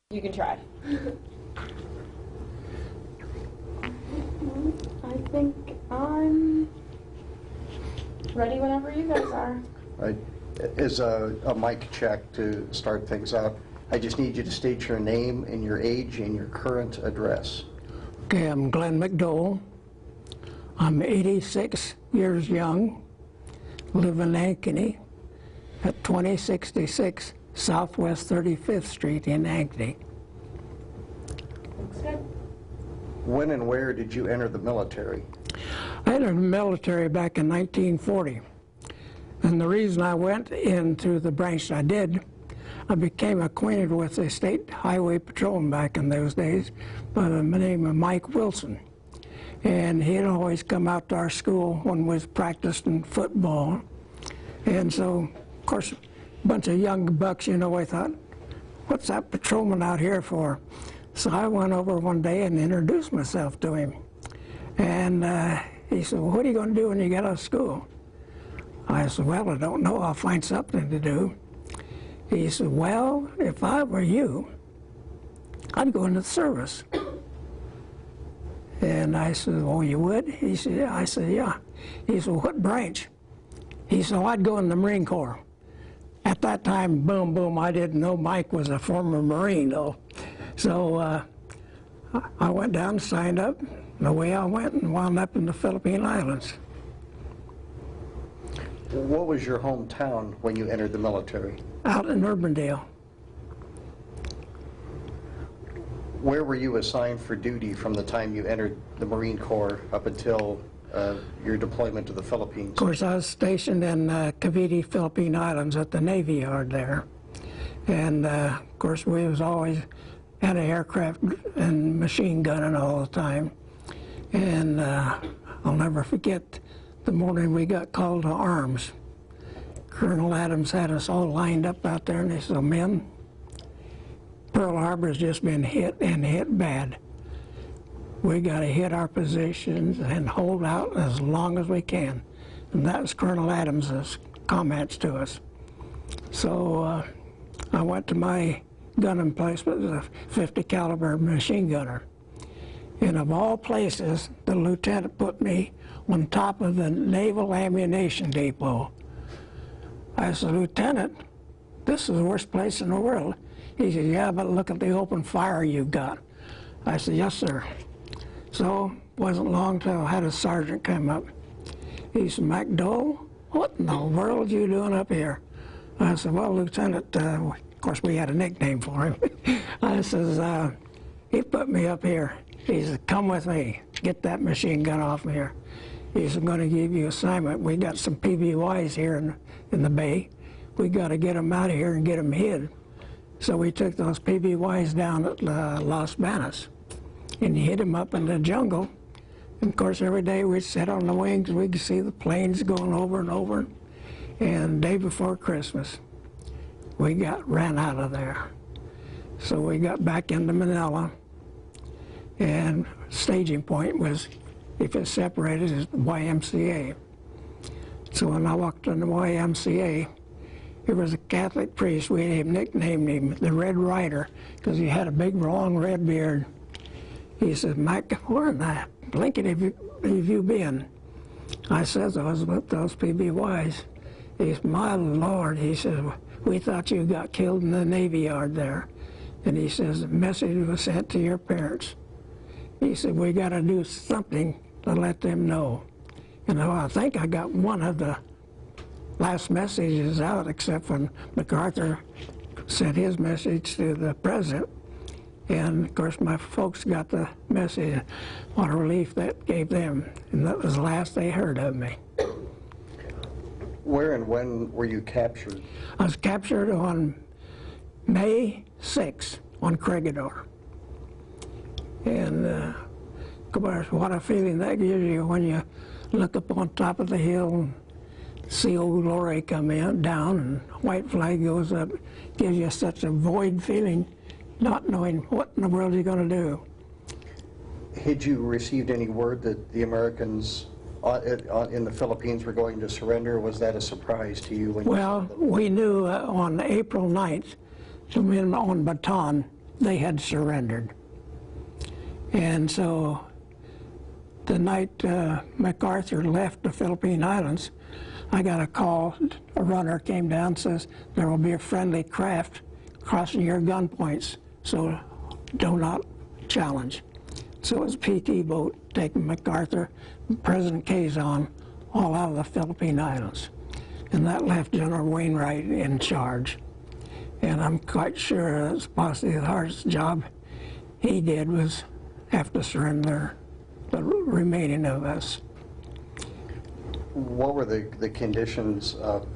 You can try. I think I'm ready whenever you guys are. Right. As a mic check to start things out, I just need you to state your name and your age and your current address. Okay, I'm Glenn McDole. I'm 86 years young, live in Ankeny at 2066 Southwest 35th Street in Ankeny. Looks good. When and where did you enter the military? I entered the military back in 1940. And the reason I went into the branch I did, I became acquainted with the state highway patrolman back in those days by the name of Mike Wilson. And he'd always come out to our school when we was practicing football. And so, of course, a bunch of young bucks, you know, I thought, what's that patrolman out here for? So I went over one day and introduced myself to him. And he said, well, what are you going to do when you get out of school? I said, well, I don't know. I'll find something to do. He said, well, if I were you, I'd go into the service. And I said, oh, you would? He said, yeah. I said, yeah. He said, what branch? He said, well, I'd go in the Marine Corps. At that time, boom, boom, I didn't know Mike was a former Marine, though. So I went down and signed up. And away I went and wound up in the Philippine Islands. What was your hometown when you entered the military? Out in Urbandale. Where were you assigned for duty from the time you entered the Marine Corps up until your deployment to the Philippines? Of course, I was stationed in Cavite, Philippine Islands at the Navy Yard there. And, of course, we was always anti-aircraft and machine gunning all the time. And I'll never forget the morning we got called to arms. Colonel Adams had us all lined up out there, and he said, men, Pearl Harbor's just been hit, and hit bad. We got to hit our positions and hold out as long as we can. And that was Colonel Adams's comments to us. So I went to my gun emplacement as a 50 caliber machine gunner. And of all places, the lieutenant put me on top of the Naval Ammunition Depot. I said, Lieutenant, this is the worst place in the world. He said, yeah, but look at the open fire you've got. I said, yes, sir. So it wasn't long till I had a sergeant come up. He said, McDole, what in the world are you doing up here? I said, well, Lieutenant, of course we had a nickname for him. I says, he put me up here. He said, come with me, get that machine gun off me here. He said, I'm going to give you an assignment. We got some PBYs here in the bay. We got to get them out of here and get them hid. So we took those PBYs down at Las Banas and hid them up in the jungle. And of course, every day we'd sit on the wings, we could see the planes going over and over. And the day before Christmas, we ran out of there. So we got back into Manila, and staging point was, if it's separated, is the YMCA. So when I walked in the YMCA, there was a Catholic priest. We had nicknamed him the Red Rider because he had a big, long red beard. He said, Mike, where in the blinking have you been? I said, I was with those PBYs. He said, my Lord, he said, we thought you got killed in the Navy Yard there. And he says, the message was sent to your parents. He said, we got to do something to let them know. And I think I got one of the last messages out, except when MacArthur sent his message to the president. And of course, my folks got the message. What a relief that gave them. And that was the last they heard of me. Where and when were you captured? I was captured on May 6th on Corregidor. And of course, what a feeling that gives you when you look up on top of the hill and see Old Glory come down, and white flag goes up. Gives you such a void feeling, not knowing what in the world you're going to do. Had you received any word that the Americans in the Philippines were going to surrender? Was that a surprise to you? Well, we knew on April 9th, some men on Bataan they had surrendered. And so the night MacArthur left the Philippine Islands, I got a call. A runner came down and says, there will be a friendly craft crossing your gun points, so do not challenge. So it was a PT boat taking MacArthur and President Quezon all out of the Philippine Islands. And that left General Wainwright in charge. And I'm quite sure that's possibly the hardest job he did was have to surrender the remaining of us. What were the conditions of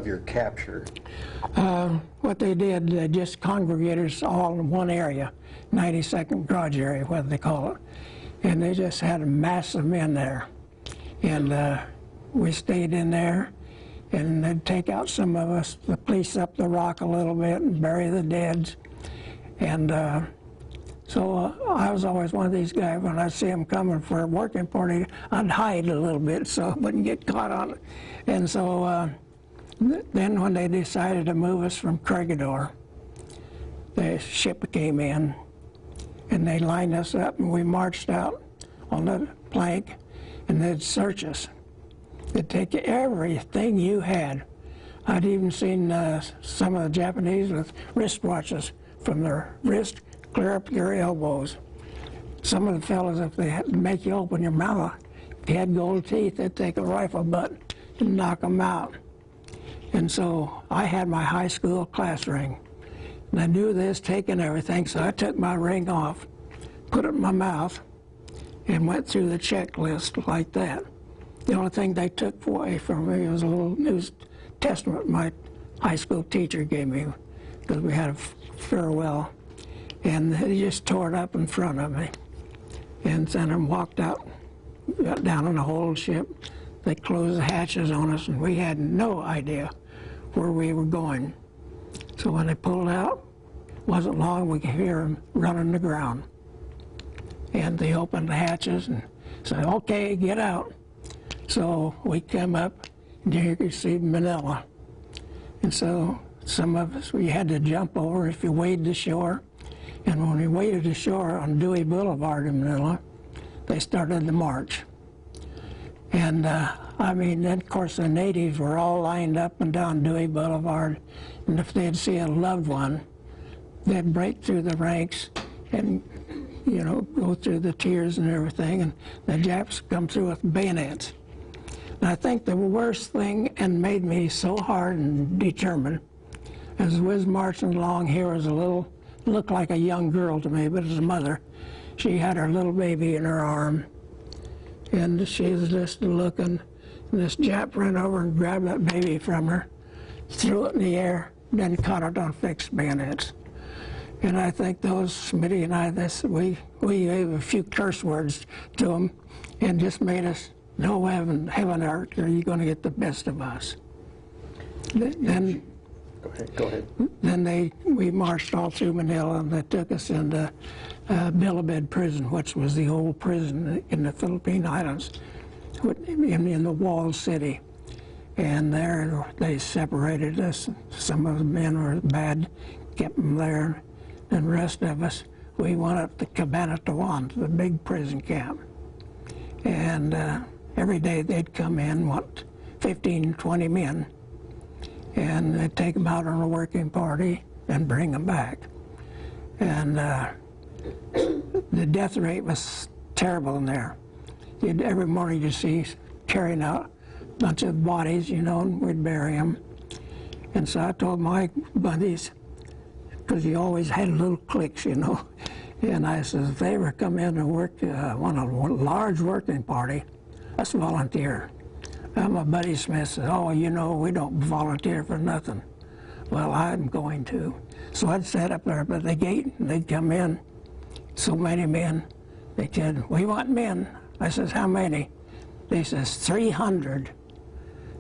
your capture? What they did, they just congregated us all in one area, 92nd Garage area, what they call it. And they just had a mass of men there. And we stayed in there, and they'd take out some of us, the police up the rock a little bit and bury the deads. And so I was always one of these guys, when I see them coming for a working party, I'd hide a little bit so I wouldn't get caught on it. And so then when they decided to move us from Corregidor, the ship came in, and they lined us up, and we marched out on the plank, and they'd search us. They'd take everything you had. I'd even seen some of the Japanese with wristwatches from their wrist clear up your elbows. Some of the fellas, if they had to make you open your mouth, if you had gold teeth, they'd take a rifle butt and knock them out. And so I had my high school class ring. And I knew they was taking everything, so I took my ring off, put it in my mouth, and went through the checklist like that. The only thing they took away from me was a little New Testament my high school teacher gave me, because we had a farewell. And they just tore it up in front of me. And then I walked out, got down on the hold ship. They closed the hatches on us, and we had no idea where we were going. So when they pulled out, it wasn't long we could hear them running the ground. And they opened the hatches and said, okay, get out. So we came up, and you could see Manila. And so some of us, we had to jump over if you waded the shore. And when we waded ashore on Dewey Boulevard in Manila, they started the march. And I mean, then of course the natives were all lined up and down Dewey Boulevard, and if they'd see a loved one, they'd break through the ranks and, you know, go through the tiers and everything, and the Japs come through with bayonets. And I think the worst thing, and made me so hard and determined, as we was marching along, here was a little, looked like a young girl to me, but as a mother, she had her little baby in her arm, and she was just looking, and this Jap ran over and grabbed that baby from her, threw it in the air, then caught it on fixed bayonets. And I think those, Smitty and I, we gave a few curse words to them, and just made us, no heaven art, are you going to get the best of us. Then, Go ahead. Then we marched all through Manila, and they took us into Bilibid Prison, which was the old prison in the Philippine Islands, in the walled city. And there they separated us. Some of the men were bad, kept them there, and the rest of us, we went up to Cabanatuan, the big prison camp. And every day they'd come in, 15, 20 men, and they'd take them out on a working party and bring them back. And the death rate was terrible in there. Every morning you'd see carrying out a bunch of bodies, you know, and we'd bury them. And so I told my buddies, because you always had little cliques, you know, and I said, if they ever come in and work on a large working party, let's volunteer. And my buddy Smith said, oh, you know, we don't volunteer for nothing. Well, I'm going to. So I'd sit up there by the gate, and they'd come in, so many men. They said, we want men. I says, how many? They says, 300.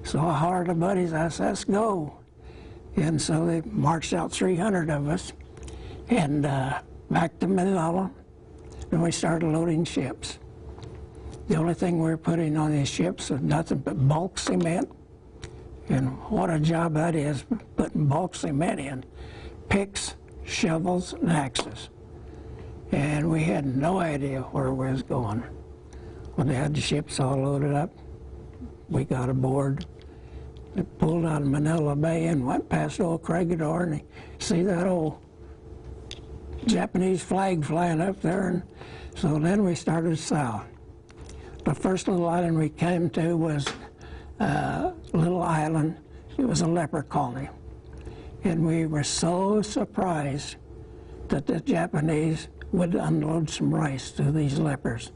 So I hired the buddies, I said, let's go. And so they marched out 300 of us, and back to Manila, and we started loading ships. The only thing we were putting on these ships was nothing but bulk cement. And what a job that is, putting bulk cement in. Picks, shovels, and axes. And we had no idea where we was going. When they had the ships all loaded up, we got aboard. They pulled out of Manila Bay and went past old Corregidor, and you see that old Japanese flag flying up there. And so then we started south. The first little island we came to was a little island. It was a leper colony. And we were so surprised that the Japanese would unload some rice to these lepers.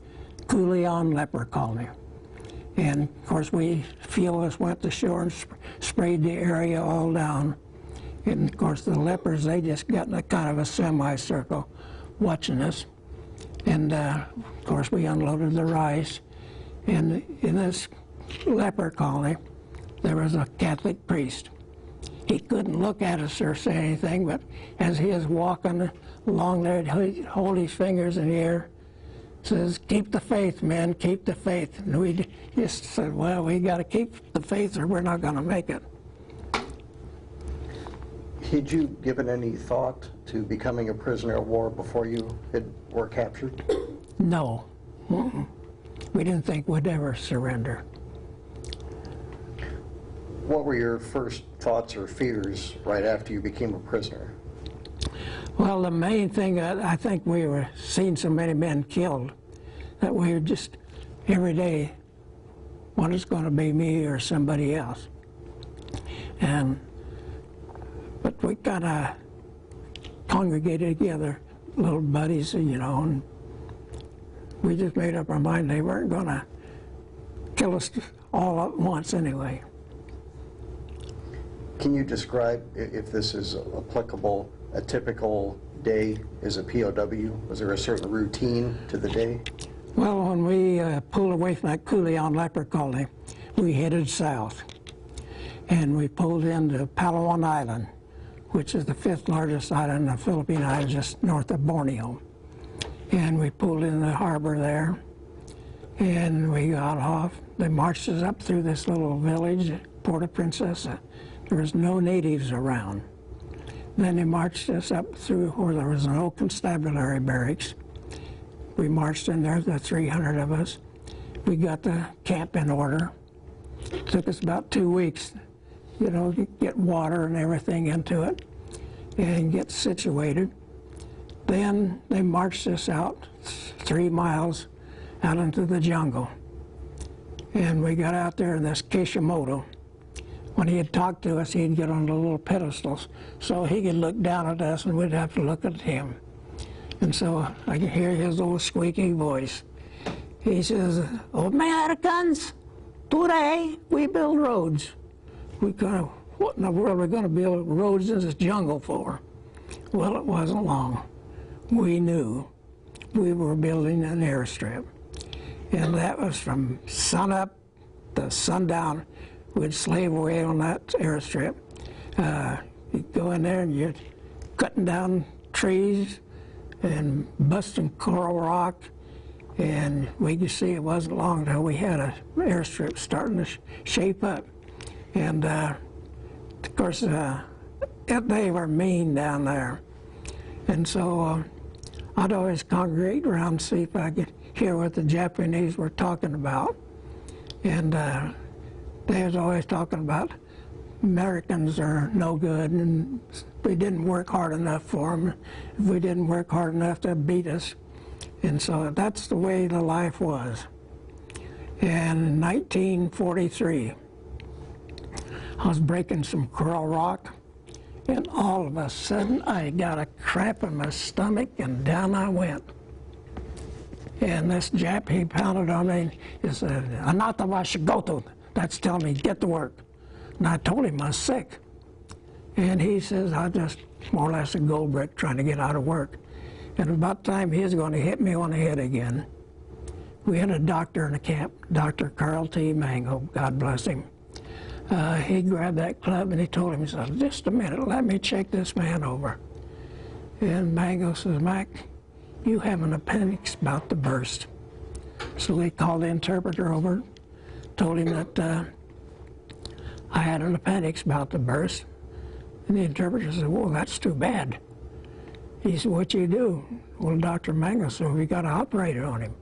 Kulion leper colony. And of course few of us went to shore and sprayed the area all down. And of course the lepers, they just got in a kind of a semicircle watching us. And of course we unloaded the rice. And in this leper colony, there was a Catholic priest. He couldn't look at us or say anything, but as he was walking along there, he'd hold his fingers in the air, says, "Keep the faith, men, keep the faith." And we just said, well, we got to keep the faith or we're not going to make it. Had you given any thought to becoming a prisoner of war before you were captured? No. We didn't think we'd ever surrender. What were your first thoughts or fears right after you became a prisoner? Well, the main thing, I think we were seeing so many men killed that we were just, every day, what is going to be me or somebody else. But we kind of congregated together, little buddies, you know, and we just made up our mind they weren't going to kill us all at once anyway. Can you describe, if this is applicable, a typical day as a POW? Was there a certain routine to the day? Well, when we pulled away from that Kulion leper colony, we headed south. And we pulled into Palawan Island, which is the 5th largest island in the Philippine Islands, just north of Borneo. And we pulled in the harbor there, and we got off. They marched us up through this little village, Puerto Princesa. There was no natives around. Then they marched us up through where there was no constabulary barracks. We marched in there, the 300 of us. We got the camp in order. It took us about 2 weeks, you know, to get water and everything into it and get situated. Then they marched us out 3 miles out into the jungle. And we got out there in this Kishimoto. When he'd talk to us, he'd get on the little pedestals so he could look down at us and we'd have to look at him. And so I could hear his old squeaky voice. He says, "Americans, today we build roads." We kind of, what in the world are we going to build roads in this jungle for? Well, it wasn't long. We knew we were building an airstrip. And that was from sunup to sundown. We'd slave away on that airstrip. You'd go in there and you're cutting down trees and busting coral rock. And we could see it wasn't long until we had an airstrip starting to shape up. And of course, they were mean down there. And so I'd always congregate around and see if I could hear what the Japanese were talking about. And they was always talking about Americans are no good and we didn't work hard enough for them. If we didn't work hard enough, they'd beat us. And so that's the way the life was. And in 1943, I was breaking some coral rock, and all of a sudden I got a cramp in my stomach and down I went. And this Jap, he pounded on me and he said, "Anata wa shigoto." That's telling me, get to work. And I told him I was sick. And he says, I just more or less a gold brick trying to get out of work. And about the time he was going to hit me on the head again, we had a doctor in the camp, Dr. Carl T. Mango, God bless him. He grabbed that club and he told him, he said, "Just a minute, let me check this man over." And Mango says, "Mac, you have an appendix about to burst." So we called the interpreter over, told him that I had an appendix about to burst. And the interpreter said, "Well, that's too bad." He said, what you do? Well, Dr. Mango said, we got to operate on him.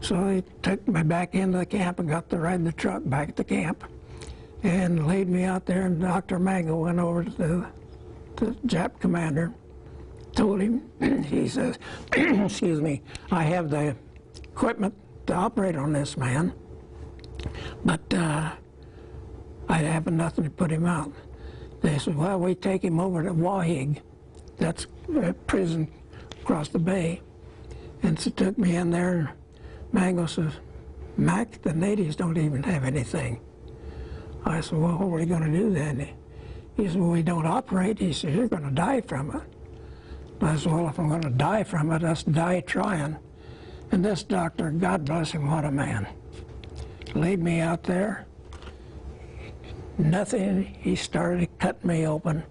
So he took me back into the camp and got to ride the truck back to camp and laid me out there, and Dr. Mango went over to the Jap commander, told him, he says, excuse me, I have the equipment to operate on this man, but I have nothing to put him out. They said, well, we take him over to WWII, that's a prison across the bay. And so took me in there, and Mango says, Mac, the natives don't even have anything. I said, well, what are we going to do then? He said, well, we don't operate. He said, you're going to die from it. I said, well, if I'm going to die from it, let's die trying. And this doctor, God bless him, what a man. Laid me out there. Nothing. He started to cut me open.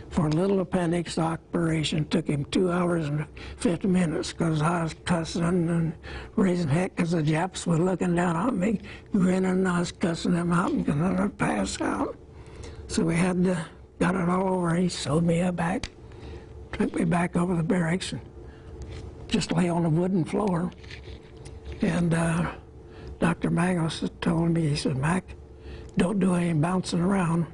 For a little appendix operation, took him 2 hours and 50 minutes because I was cussing and raising heck because the Japs were looking down on me, grinning, and I was cussing them out and gonna pass out. So we got it all over. He sewed me up back, took me back over the barracks, and just lay on the wooden floor. And Dr. Magos told me, he said, Mac, don't do any bouncing around.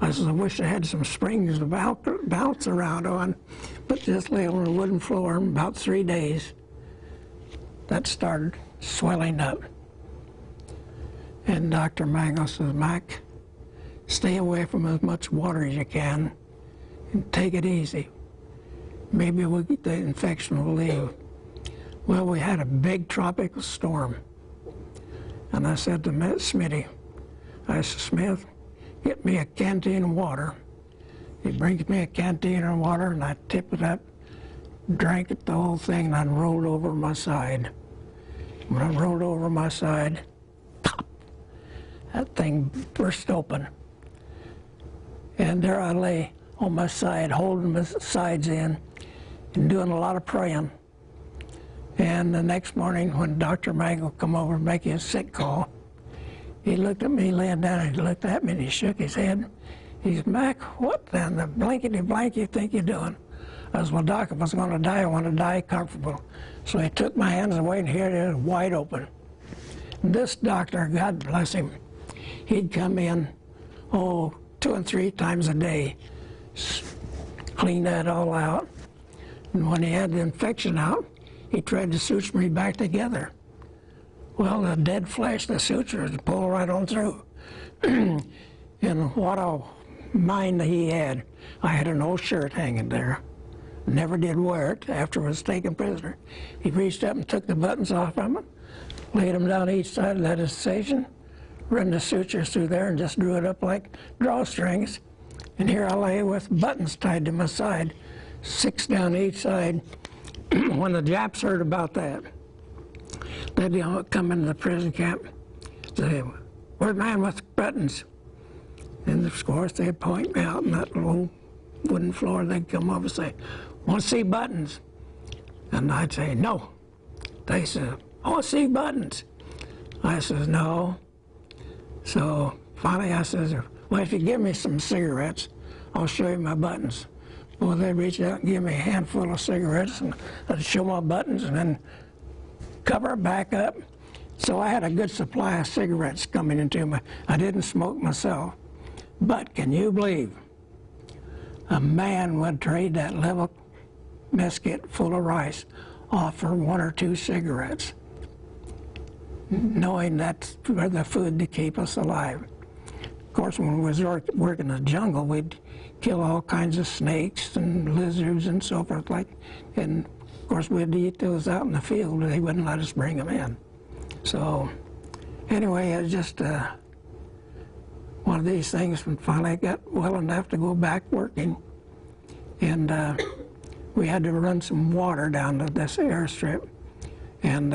I said, I wish I had some springs to bounce around on, but just lay on a wooden floor. In about 3 days, that started swelling up. And Dr. Mango says, Mac, stay away from as much water as you can and take it easy. Maybe the infection will leave. Well, we had a big tropical storm. And I said to Smitty, I said, Smith, get me a canteen of water. He brings me a canteen of water, and I tip it up, drank it, the whole thing, and I rolled over my side. When I rolled over my side, pop, that thing burst open. And there I lay on my side, holding my sides in and doing a lot of praying. And the next morning, when Dr. Mango come over and make his sick call, he looked at me laying down, and he looked at me, and he shook his head. He said, Mac, what then the blankety blank you think you're doing? I said, well, Doc, if I was going to die, I want to die comfortable. So he took my hands away, and here it is, wide open. And this doctor, God bless him, he'd come in, 2 and 3 times a day, clean that all out. And when he had the infection out, he tried to suture me back together. Well, the dead flesh, the sutures pull right on through. And what a mind he had. I had an old shirt hanging there. Never did wear it after I was taken prisoner. He reached up and took the buttons off of it, laid them down each side of that incision, run the sutures through there, and just drew it up like drawstrings. And here I lay with buttons tied to my side, 6 down each side. When the Japs heard about that, they'd come into the prison camp, say, where's the man with buttons? And of course, they'd point me out on that little wooden floor. They'd come over and say, want to see buttons? And I'd say, no. They said, I want to see buttons. I says, no. So finally I says, well, if you give me some cigarettes, I'll show you my buttons. Well, they'd reach out and give me a handful of cigarettes, and I'd show my buttons and then cover it back up. So I had a good supply of cigarettes coming into me. I didn't smoke myself. But can you believe a man would trade that level mess kit full of rice off for 1 or 2 cigarettes, knowing that's for the food to keep us alive. Of course, when we was working in the jungle, we'd kill all kinds of snakes and lizards and so forth. And of course, we'd eat those out in the field. They wouldn't let us bring them in. So anyway, it was just one of these things. When finally I got well enough to go back working, and we had to run some water down to this airstrip. And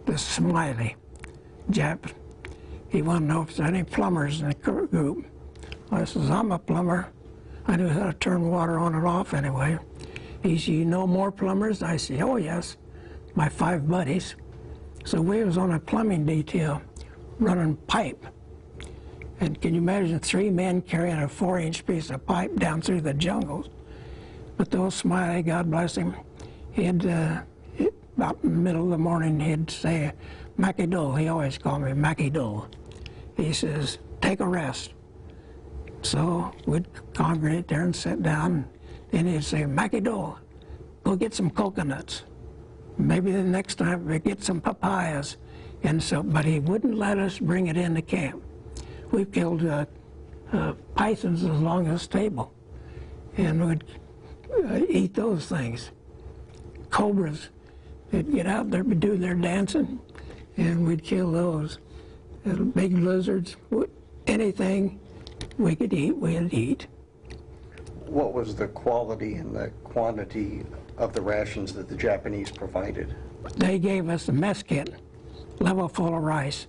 this Smiley Jap, he wanted to know if there's any plumbers in the group. I says, I'm a plumber. I knew how to turn water on and off anyway. He said, you know more plumbers? I said, oh yes, my 5 buddies. So we was on a plumbing detail running pipe. And can you imagine 3 men carrying a 4-inch piece of pipe down through the jungles? But those Smiley, God bless him, he'd, about in the middle of the morning, he'd say, McDole. He always called me McDole. He says, take a rest. So we'd congregate there and sit down, and he'd say, McDole, go get some coconuts. Maybe the next time we get some papayas. And so, but he wouldn't let us bring it into camp. We've killed pythons as long as this table, and we'd eat those things. Cobras, they'd get out there, do their dancing, and we'd kill those. Big lizards, anything we could eat, we'd eat. What was the quality and the quantity of the rations that the Japanese provided? They gave us a mess kit, level full of rice,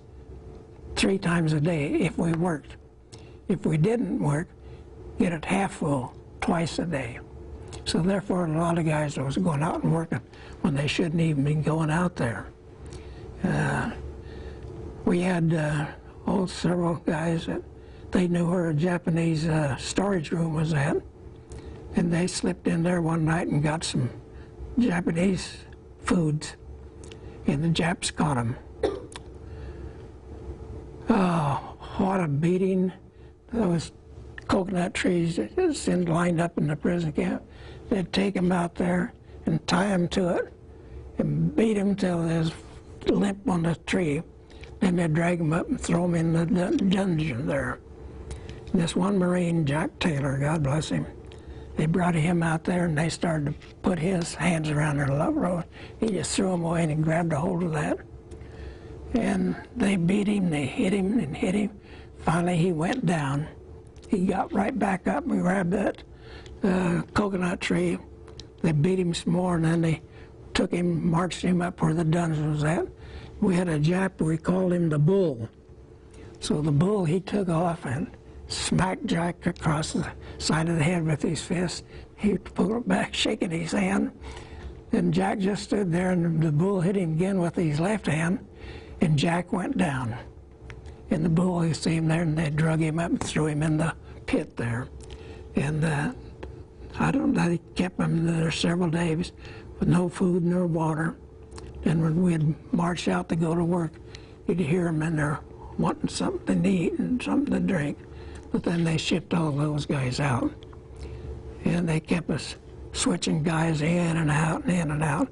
3 times a day if we worked. If we didn't work, get it half full twice a day. So therefore, a lot of guys was going out and working when they shouldn't even be going out there. We had several guys that they knew where a Japanese storage room was at, and they slipped in there one night and got some Japanese foods, and the Japs caught them. Oh, what a beating. Those coconut trees that just lined up in the prison camp. They'd take them out there and tie them to it and beat them till they was limp on the tree. Then they'd drag them up and throw them in the dungeon there. And this one Marine, Jack Taylor, God bless him, they brought him out there and they started to put his hands around their love rope. He just threw them away and he grabbed a hold of that. And they beat him, they hit him and hit him. Finally he went down. He got right back up and grabbed that coconut tree. They beat him some more, and then they took him, marched him up where the dungeon was at. We had a Jap, we called him the Bull. So the Bull, he took off and smacked Jack across the side of the head with his fist. He pulled it back, shaking his hand. And Jack just stood there, and the Bull hit him again with his left hand, and Jack went down. And the Bull, he see him there, and they drug him up and threw him in the pit there. And I don't know, they kept him there several days with no food nor water. And when we'd march out to go to work, you'd hear them in there wanting something to eat and something to drink. But then they shipped all those guys out. And they kept us switching guys in and out and in and out.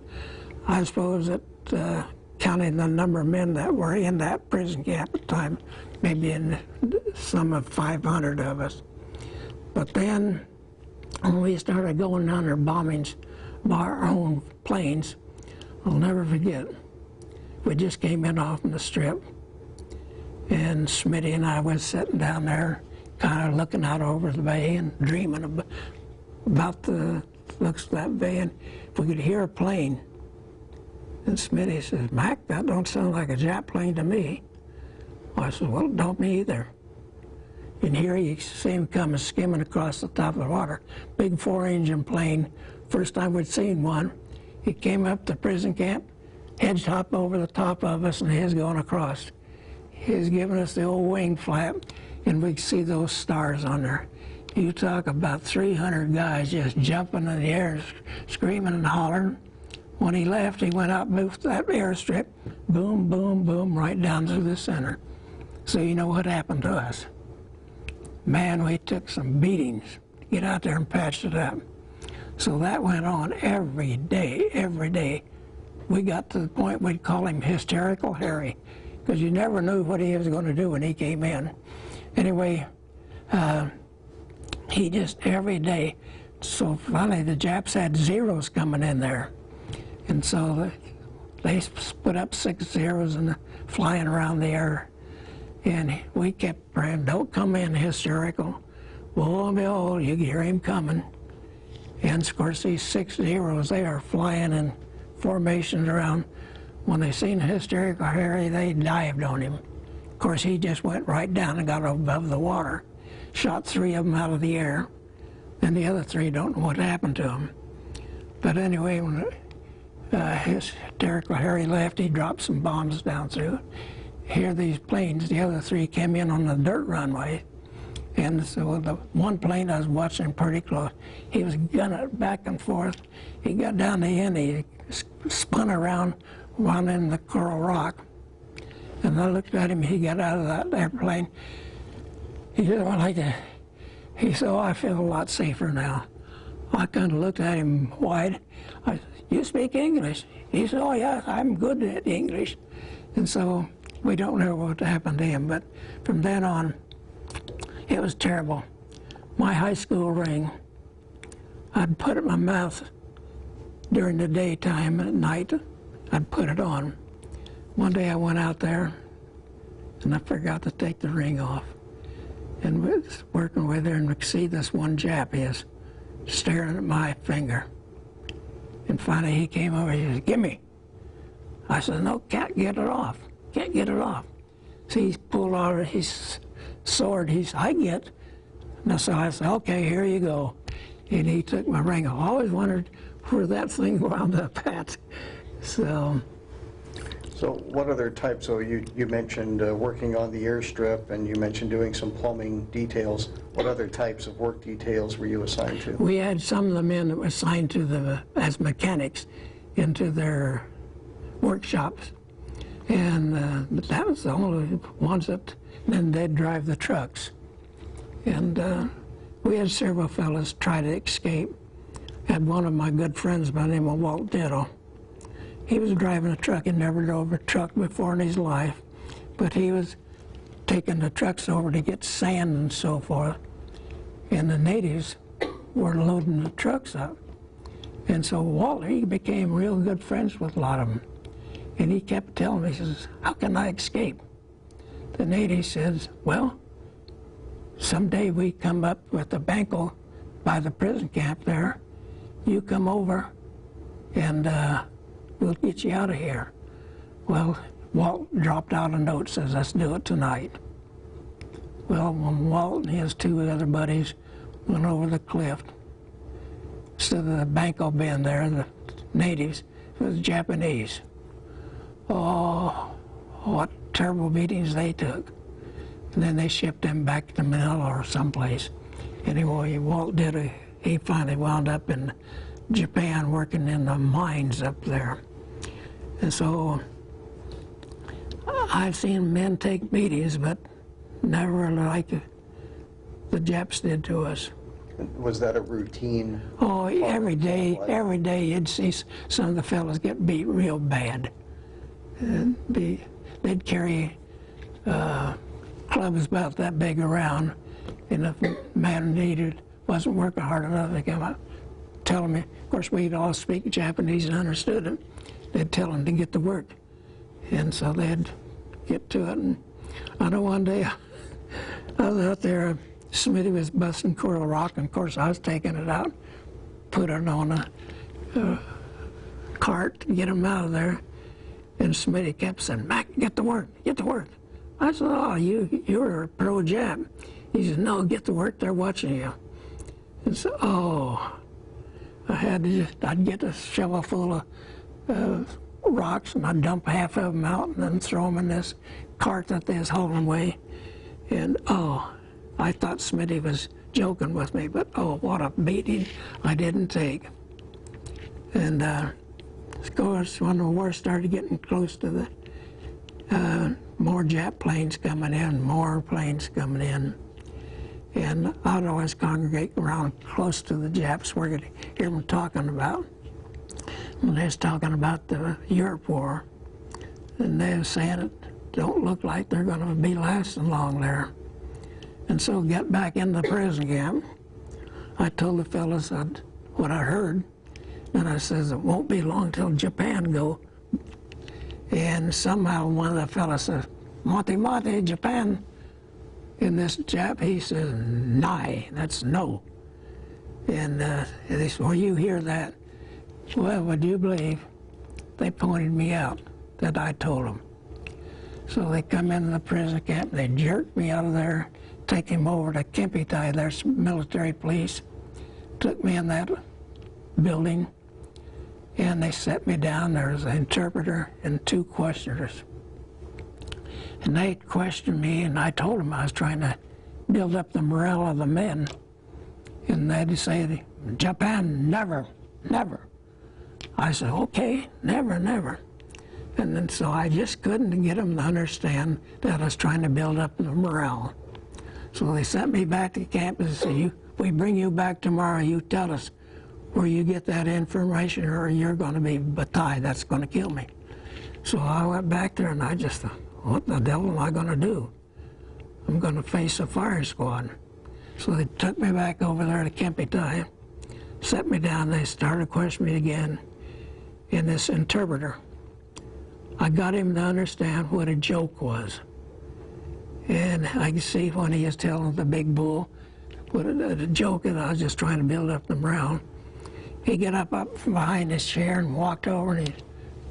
I suppose that counting the number of men that were in that prison camp at the time, maybe in some of 500 of us. But then when we started going under bombings by our own planes, I'll never forget, we just came in off the strip, and Smitty and I was sitting down there kind of looking out over the bay and dreaming about the looks of that bay, and if we could hear a plane. And Smitty says, Mac, that don't sound like a Jap plane to me. I said, well, it don't me either. And here you see him coming skimming across the top of the water. Big 4-engine plane. First time we'd seen one. He came up to prison camp, hedged hop over the top of us, and he was going across. He was giving us the old wing flap, and we could see those stars on there. You talk about 300 guys just jumping in the air, screaming and hollering. When he left, he went out, moved that airstrip, boom, boom, boom, right down through the center. So you know what happened to us. Man, we took some beatings to get out there and patch it up. So that went on every day, every day. We got to the point we'd call him Hysterical Harry, because you never knew what he was going to do when he came in. Anyway, he just every day. So finally the Japs had zeros coming in there. And so they put up 6 zeros and flying around the air. And we kept praying, don't come in hysterical. Lo and behold, you hear him coming. And of course, these 6 zeros, they are flying in formations around. When they seen Hysterical Harry, they dived on him. Of course, he just went right down and got above the water. Shot 3 of them out of the air. And the other 3 don't know what happened to them. But anyway, when Hysterical Harry left, he dropped some bombs down through. Here these planes, the other 3 came in on the dirt runway, And so the one plane I was watching pretty close, he was gunning it back and forth. He got down the end, he spun around, wound in the Coral Rock. And I looked at him, he got out of that airplane. He said, well, he said, oh, I feel a lot safer now. I kind of looked at him wide. I said, you speak English? He said, oh, yeah, I'm good at English. And so we don't know what happened to him, but from then on, it was terrible. My high school ring, I'd put it in my mouth during the daytime, and at night, I'd put it on. One day I went out there, and I forgot to take the ring off. And we was working with her, and we could see this one Jap is staring at my finger. And finally he came over, he said, gimme. I said, no, can't get it off. Can't get it off. So he pulled out his sword, he said, I get. And so I said, okay, here you go. And he took my ring. I always wondered where that thing wound up at. So what other types, so you mentioned working on the airstrip, and you mentioned doing some plumbing details. What other types of work details were you assigned to? we had some of the men that were assigned to as mechanics into their workshops. And but that was the only ones that, then they'd drive the trucks. And we had several fellas try to escape. Had one of my good friends by the name of Walt Dittle. He was driving a truck. He never drove a truck before in his life, but he was taking the trucks over to get sand and so forth. And the natives were loading the trucks up. And so Walt, he became real good friends with a lot of them. And he kept telling me, he says, how can I escape? The native says, well, someday we come up with the banco by the prison camp there. You come over and we'll get you out of here. Well, Walt dropped out a note, says, let's do it tonight. Well, when Walt and his two other buddies went over the cliff, instead of the banco being there, the natives, it was Japanese. Oh, what terrible beatings they took. And then they shipped them back to Manila or someplace. Anyway, Walt he finally wound up in Japan working in the mines up there. And so I've seen men take beatings, but never like the Japs did to us. Was that a routine? Oh, every day you'd see some of the fellas get beat real bad. They'd carry clubs about that big around, and if a man wasn't working hard enough, they come up, tell him. Of course, we'd all speak Japanese and understood him. They'd tell him to get to work, and so they'd get to it. And I know one day I was out there, Smitty was busting Coral Rock, and of course I was taking it out, put it on a cart to get him out of there. And Smitty kept saying, Mac, get to work, get to work. I said, oh, you're a pro Jap. He said, no, get to work, they're watching you. And so, oh, I'd get a shovel full of rocks, and I'd dump half of them out and then throw them in this cart that they was hauling away. And oh, I thought Smitty was joking with me, but oh, what a beating I didn't take. And of course, when the war started getting close to the more Jap planes coming in, more planes coming in. And I'd always congregate around close to the Japs where you'd hear them talking about. When they was talking about the Europe War, and they were saying it don't look like they're going to be lasting long there. And so got back in the prison camp. I told the fellas what I heard, and I says it won't be long till Japan go. And somehow one of the fellas says, Mate Mate, Japan. And this Jap, he says, Nai, that's no. And they said, well, you hear that? Well, would you believe? They pointed me out that I told them. So they come into the prison camp, they jerked me out of there, take him over to Kempitai, there's military police, took me in that building, and they set me down. There was an interpreter and two questioners. And they questioned me, and I told them I was trying to build up the morale of the men. And they'd say, Japan, never, never. I said, okay, never, never. And then so I just couldn't get them to understand that I was trying to build up the morale. So they sent me back to camp and said, we bring you back tomorrow, you tell us where you get that information or you're going to be bataille, that's going to kill me. So I went back there and I just thought, what the devil am I going to do? I'm going to face a fire squad. So they took me back over there to Kempeitai, set me down, they started questioning me again in this interpreter. I got him to understand what a joke was. And I could see when he was telling the big bull what a joke, and I was just trying to build up the morale. He got up from behind his chair and walked over and he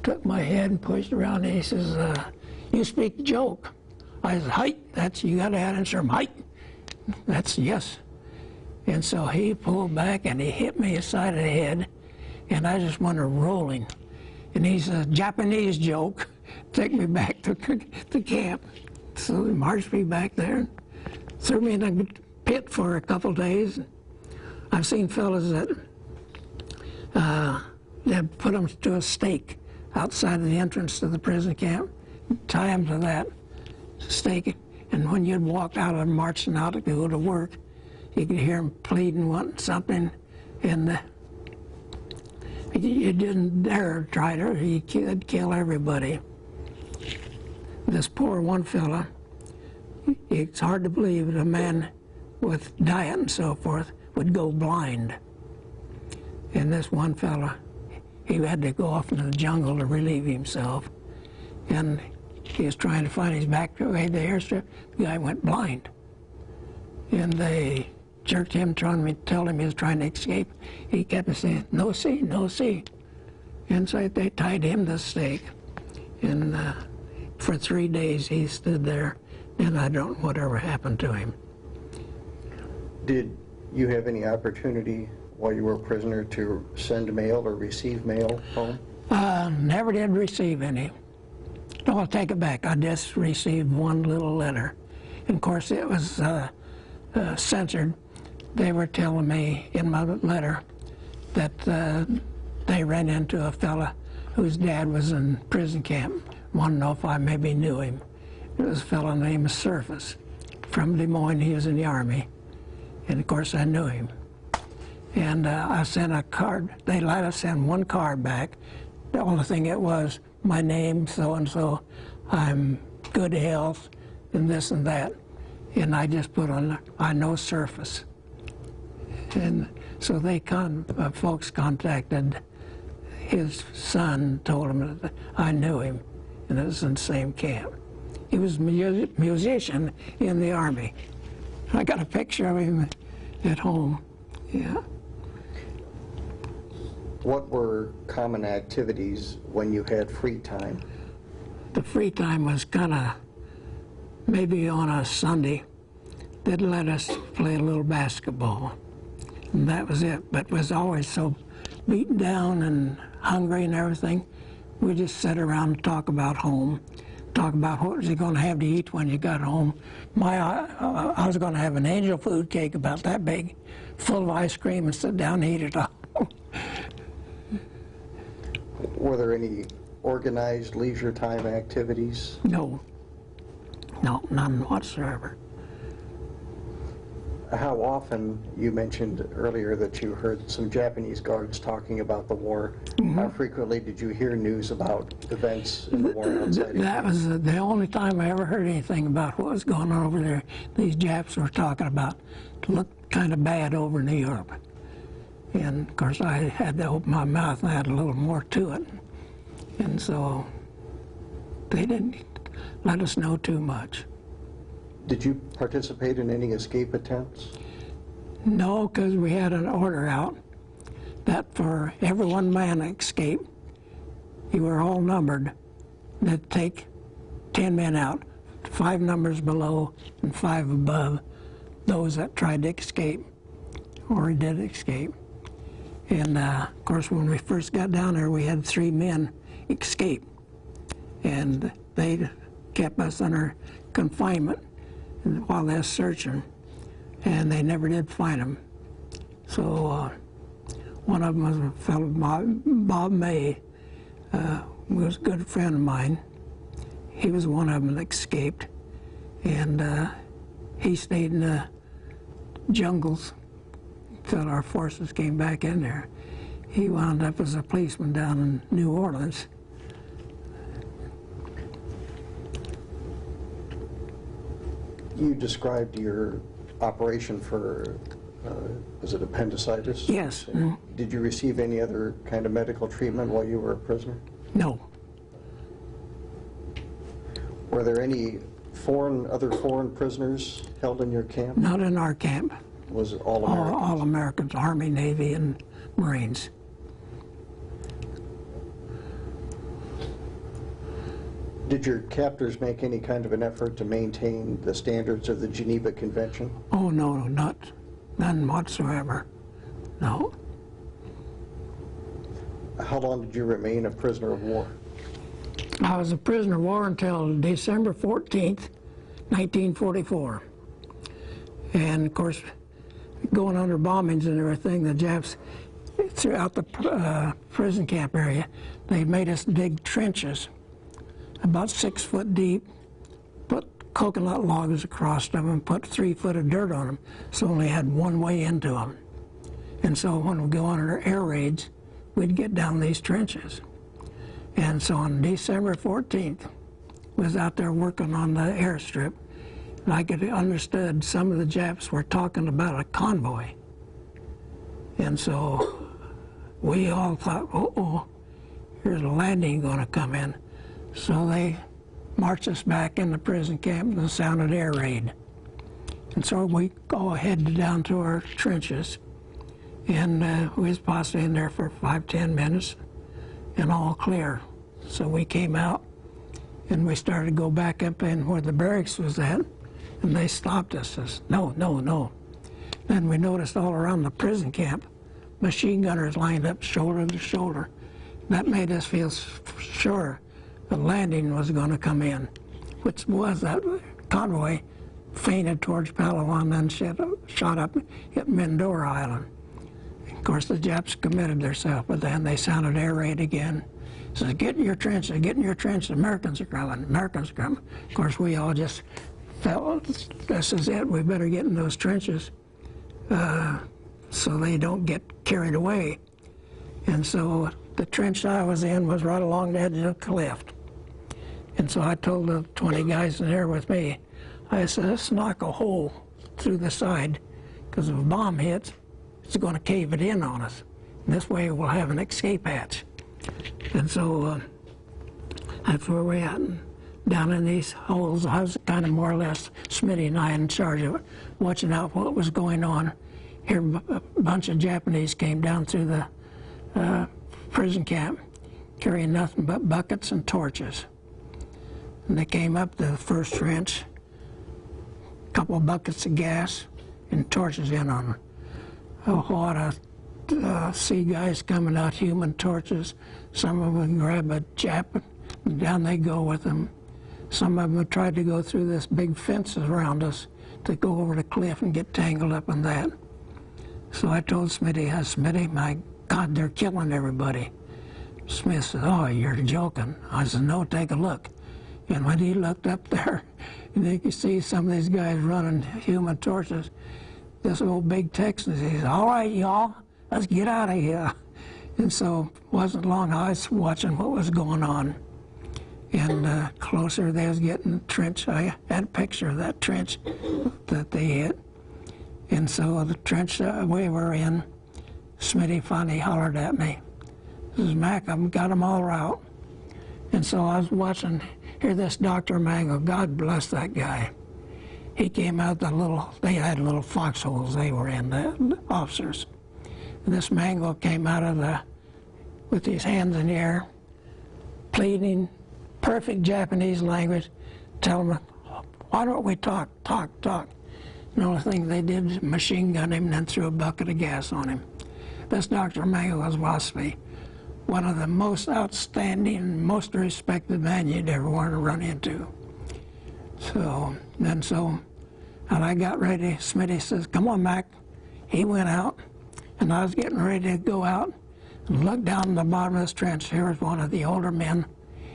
took my head and pushed around and he says, you speak joke. I said, height, that's, you gotta answer him, height. That's yes. And so he pulled back and he hit me aside of the head and I just went rolling. And he said, Japanese joke, take me back to camp. So he marched me back there, threw me in a pit for a couple days. I've seen fellas that they'd put them to a stake outside of the entrance to the prison camp, tie them to that stake, and when you'd walk out and marching out to go to work, you could hear them pleading, wanting something, and you didn't dare try to, he could kill everybody. This poor one fella, it's hard to believe that a man with diet and so forth would go blind. And this one fella, he had to go off into the jungle to relieve himself. And he was trying to find his back way to the airstrip. The guy went blind. And they jerked him, trying to tell him he was trying to escape. He kept saying, no see, no see. And so they tied him to the stake. And for 3 days he stood there, and I don't know whatever happened to him. Did you have any opportunity while you were a prisoner to send mail or receive mail home? Never did receive any. No, I'll take it back. I just received one little letter. And of course it was censored. They were telling me in my letter that they ran into a fella whose dad was in prison camp. Wanted to know if I maybe knew him. It was a fellow named Surface from Des Moines. He was in the Army. And of course I knew him. And I sent a card. They let us send one card back. The only thing it was, my name, so-and-so, I'm good health, and this and that. And I just put on, I know Surface. And so they folks contacted his son, told him that I knew him, and it was in the same camp. He was a musician in the Army. I got a picture of him at home, yeah. What were common activities when you had free time? The free time was kind of, maybe on a Sunday, they'd let us play a little basketball. And that was it, but was always so beaten down and hungry and everything. We just sat around and talk about home, talk about what was you going to have to eat when you got home. I was going to have an angel food cake about that big, full of ice cream, and sit down and eat it all. Were there any organized leisure time activities? No, none whatsoever. How often, you mentioned earlier that you heard some Japanese guards talking about the war. Mm-hmm. How frequently did you hear news about events in the war outside? That was the only time I ever heard anything about what was going on over there. These Japs were talking about it looked kind of bad over in Europe. And of course I had to open my mouth and add a little more to it. And so they didn't let us know too much. Did you participate in any escape attempts? No, because we had an order out that for every one man escape, you were all numbered, they'd take 10 men out, 5 numbers below and 5 above those that tried to escape or did escape. And of course, when we first got down there, we had 3 men escape, and they kept us under confinement while they were searching. and they never did find him. So one of them was a fellow, Bob May, was a good friend of mine. He was one of them that escaped, and he stayed in the jungles until our forces came back in there. He wound up as a policeman down in New Orleans. You described your operation for, was it appendicitis? Yes. Did you receive any other kind of medical treatment while you were a prisoner? No. Were there any other foreign prisoners held in your camp? Not in our camp. Was it all Americans? All Americans, Army, Navy, and Marines. Did your captors make any kind of an effort to maintain the standards of the Geneva Convention? Oh, no, none whatsoever. No. How long did you remain a prisoner of war? I was a prisoner of war until December 14th, 1944. And of course, going under bombings and everything, the Japs, throughout the prison camp area, they made us dig trenches about 6 foot deep, put coconut logs across them and put 3 foot of dirt on them, so only had one way into them. And so when we go on our air raids, we'd get down these trenches. And so on December 14th, was out there working on the airstrip, and I could understood some of the Japs were talking about a convoy. And so we all thought, uh-oh, here's a landing going to come in. So they marched us back in the prison camp and sounded air raid. And so we go headed down to our trenches, and we was possibly in there for 5-10 minutes, and all clear. So we came out, and we started to go back up in where the barracks was at, and they stopped us. Says, no, no, no. Then we noticed all around the prison camp, machine gunners lined up shoulder to shoulder. That made us feel sure the landing was going to come in, which was that convoy feinted towards Palawan, then shot up at McDole Island. Of course, the Japs committed themselves, but then they sounded air raid again. Says, get in your trenches, get in your trenches, Americans are coming, Americans are coming. Of course, we all just felt, this is it, we better get in those trenches so they don't get carried away. And so the trench I was in was right along the edge of the cliff. And so I told the 20 guys in there with me, I said, let's knock a hole through the side, because if a bomb hits, it's going to cave it in on us. And this way we'll have an escape hatch. And so that's where we're at. And down in these holes, I was kind of more or less, Smitty and I in charge of it, watching out what was going on. Here a bunch of Japanese came down through the prison camp, carrying nothing but buckets and torches. And they came up the first trench, a couple of buckets of gas and torches in on them. Oh, what I see guys coming out, human torches. Some of them grab a Jap, and down they go with them. Some of them tried to go through this big fence around us to go over the cliff and get tangled up in that. So I told Smitty, Smitty, my God, they're killing everybody. Smith said, oh, you're joking. I said, no, take a look. And when he looked up there, and you could see some of these guys running human torches, this old big Texan, he said, all right, y'all, let's get out of here. And so it wasn't long, I was watching what was going on. And closer they was getting the trench. I had a picture of that trench that they hit. And so the trench we were in, Smitty finally hollered at me. He says, Mac, I've got them all out. And so I was watching, hear this Dr. Mango, God bless that guy. He came out they had little foxholes they were in, the officers. And this Mango came out of with his hands in the air, pleading, perfect Japanese language, telling them, why don't we talk? And the only thing they did was machine gun him and then threw a bucket of gas on him. This Dr. Mango was Waspi, one of the most outstanding, most respected men you'd ever want to run into. So And I got ready. Smitty says, "Come on, Mac." He went out, and I was getting ready to go out and look down in the bottom of this trench. Here was one of the older men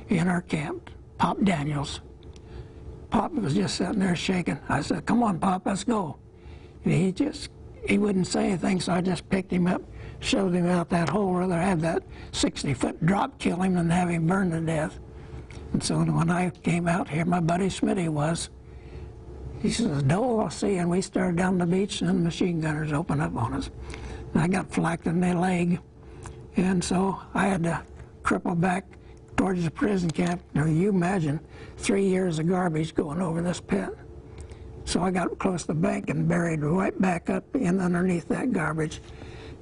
in our camp, Pop Daniels. Pop was just sitting there shaking. I said, "Come on, Pop, let's go." And he wouldn't say anything, so I just picked him up, shoved him out that hole. Rather have that 60-foot drop kill him than have him burn to death. And so when I came out here, my buddy Smitty was. He says, "Dole, I'll see you." And we started down the beach, and the machine gunners opened up on us. And I got flacked in the leg. And so I had to cripple back towards the prison camp. Now, you imagine 3 years of garbage going over this pit. So I got close to the bank and buried right back up in underneath that garbage.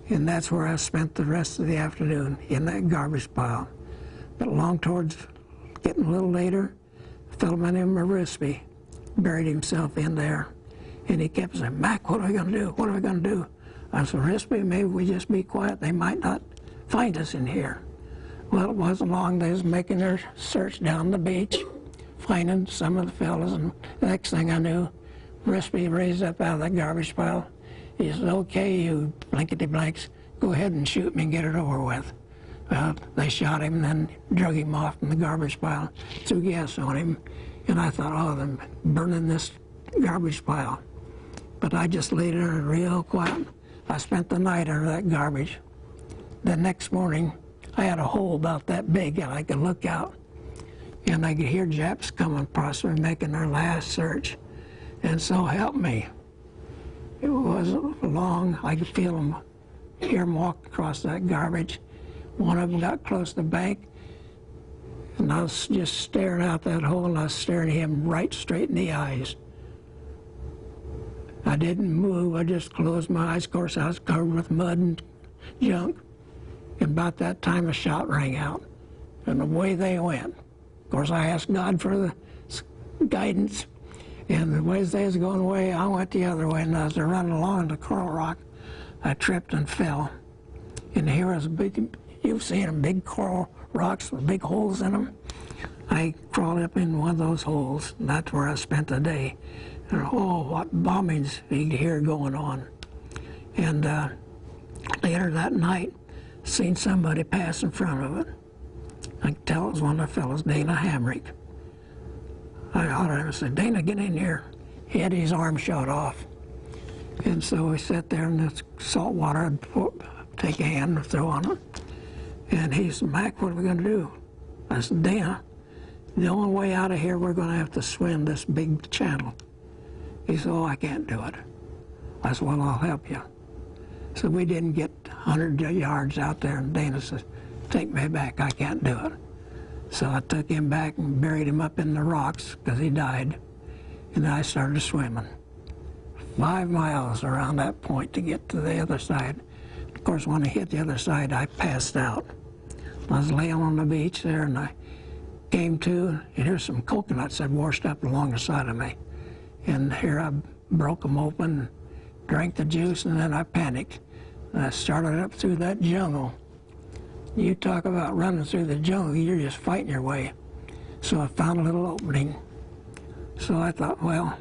And that's where I spent the rest of the afternoon, in that garbage pile. But along towards getting a little later, a fellow by the name of Rispy buried himself in there. And he kept saying, "Mac, what are we going to do? What are we going to do?" I said, "Rispy, maybe we just be quiet. They might not find us in here." Well, it wasn't long. They was making their search down the beach, finding some of the fellas. And the next thing I knew, Rispy raised up out of that garbage pile. He said, "Okay, you blankety blanks, go ahead and shoot me and get it over with." Well, they shot him and then drug him off from the garbage pile, threw gas on him. And I thought, oh, they're burning this garbage pile. But I just laid there real quiet. I spent the night under that garbage. The next morning, I had a hole about that big and I could look out. And I could hear Japs coming possibly making their last search. And so help me. It wasn't long. I could feel them, hear them walk across that garbage. One of them got close to the bank. And I was just staring out that hole, and I was staring him right straight in the eyes. I didn't move. I just closed my eyes. Of course, I was covered with mud and junk. And about that time, a shot rang out, and away they went. Of course, I asked God for the guidance, and the way they was going away, I went the other way. And as I was running along the coral rock, I tripped and fell. And here was a big, you've seen them, big coral rocks with big holes in them. I crawled up in one of those holes, and that's where I spent the day. And oh, what bombings you'd hear going on. And later that night, seen somebody pass in front of it. I could tell it was one of the fellows, Dana Hamrick. I hollered at him and said, "Dana, get in here." He had his arm shot off. And so we sat there in the salt water. I'd take a hand and throw on it. And he said, "Mac, what are we going to do?" I said, "Dana, the only way out of here, we're going to have to swim this big channel." He said, "Oh, I can't do it." I said, "Well, I'll help you." So we didn't get 100 yards out there, and Dana says, "Take me back, I can't do it." So I took him back and buried him up in the rocks because he died. And then I started swimming 5 miles around that point to get to the other side. Of course, when I hit the other side, I passed out. I was laying on the beach there, and I came to, and here's some coconuts that washed up along the side of me. And here I broke them open, drank the juice, and then I panicked. And I started up through that jungle. You talk about running through the jungle, you're just fighting your way. So I found a little opening. So I thought, well,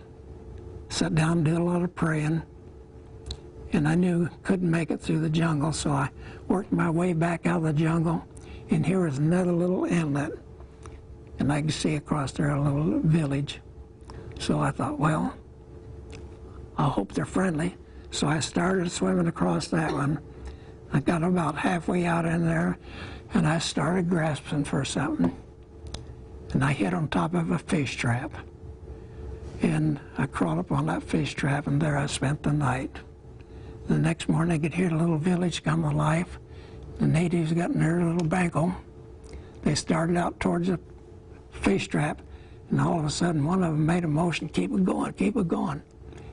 sat down and did a lot of praying. And I knew couldn't make it through the jungle, so I worked my way back out of the jungle. And here was another little inlet. And I could see across there a little village. So I thought, well, I hope they're friendly. So I started swimming across that one. I got about halfway out in there, and I started grasping for something. And I hit on top of a fish trap. And I crawled up on that fish trap, and there I spent the night. The next morning, I could hear the little village come to life. The natives got in their little banco. They started out towards the fish trap, and all of a sudden, one of them made a motion, "Keep it going, keep it going."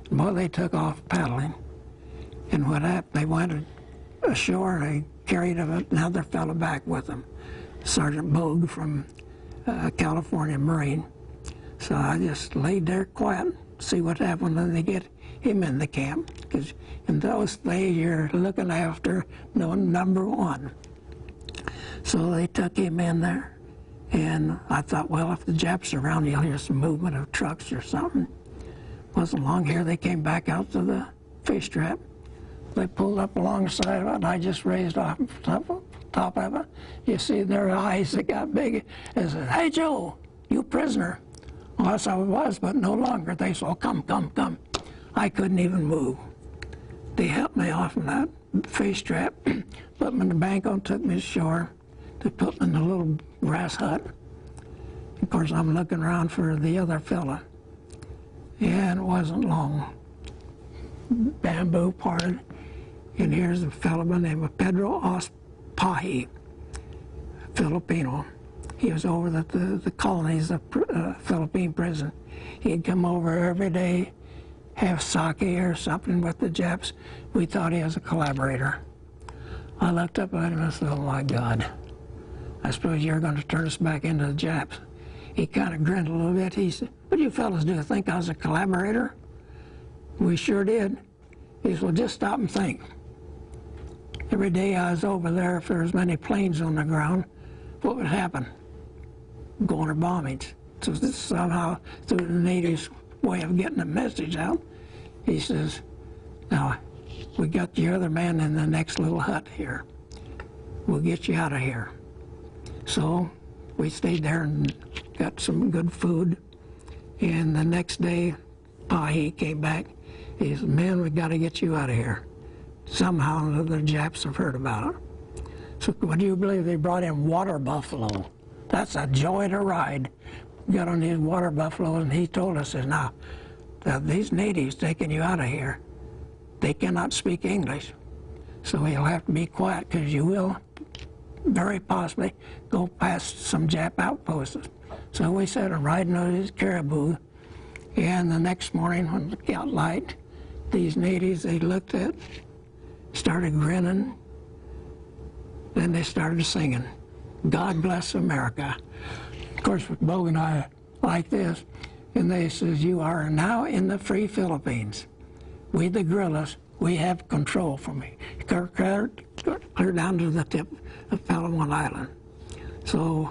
And boy, they took off paddling. And what happened, they went ashore, and they carried another fellow back with them, Sergeant Bogue from California Marine. So I just laid there quiet, see what happened when they get him in the camp. Because in those days, you're looking after number one. So they took him in there. And I thought, well, if the Japs are around, you'll hear some movement of trucks or something. Wasn't long here, they came back out to the fish trap. They pulled up alongside of it, and I just raised off top of it. You see their eyes that got big and said, "Hey, Joe, you prisoner." Well, that's how it was, but no longer. They said, "Oh, come, come, come." I couldn't even move. They helped me off of that fish trap, put me in the bank and took me ashore. They put me in a little grass hut. Of course, I'm looking around for the other fella. And it wasn't long. Bamboo parted, and here's a fellow by the name of Pedro Ospahi, Filipino. He was over at the colonies of Philippine prison. He'd come over every day, have sake or something with the Japs. We thought he was a collaborator. I looked up at him and I said, "Oh my God, I suppose you're going to turn us back into the Japs." He kind of grinned a little bit. He said, "What do you fellas do? Think I was a collaborator?" We sure did. He said, "Well, just stop and think. Every day I was over there, if there was many planes on the ground, what would happen? Going to bombings." So this somehow, through the natives' way of getting the message out, he says, "Now, we got the other man in the next little hut here. We'll get you out of here." So we stayed there and got some good food. And the next day, Pahi came back. He said, "Man, we got to get you out of here." Somehow the Japs have heard about it. So would you believe they brought in water buffalo? That's a joy to ride. We got on these water buffalo, and he told us, "Now, these natives taking you out of here, they cannot speak English. So you'll have to be quiet, because you will very possibly go past some Jap outposts." So we started riding on these caribou, and the next morning when it got light, these natives, they looked at, started grinning, then they started singing, "God Bless America." Of course, with Bo and I like this, and they says, "You are now in the free Philippines. We, the guerrillas, we have control from here, clear down to the tip of Palawan Island." So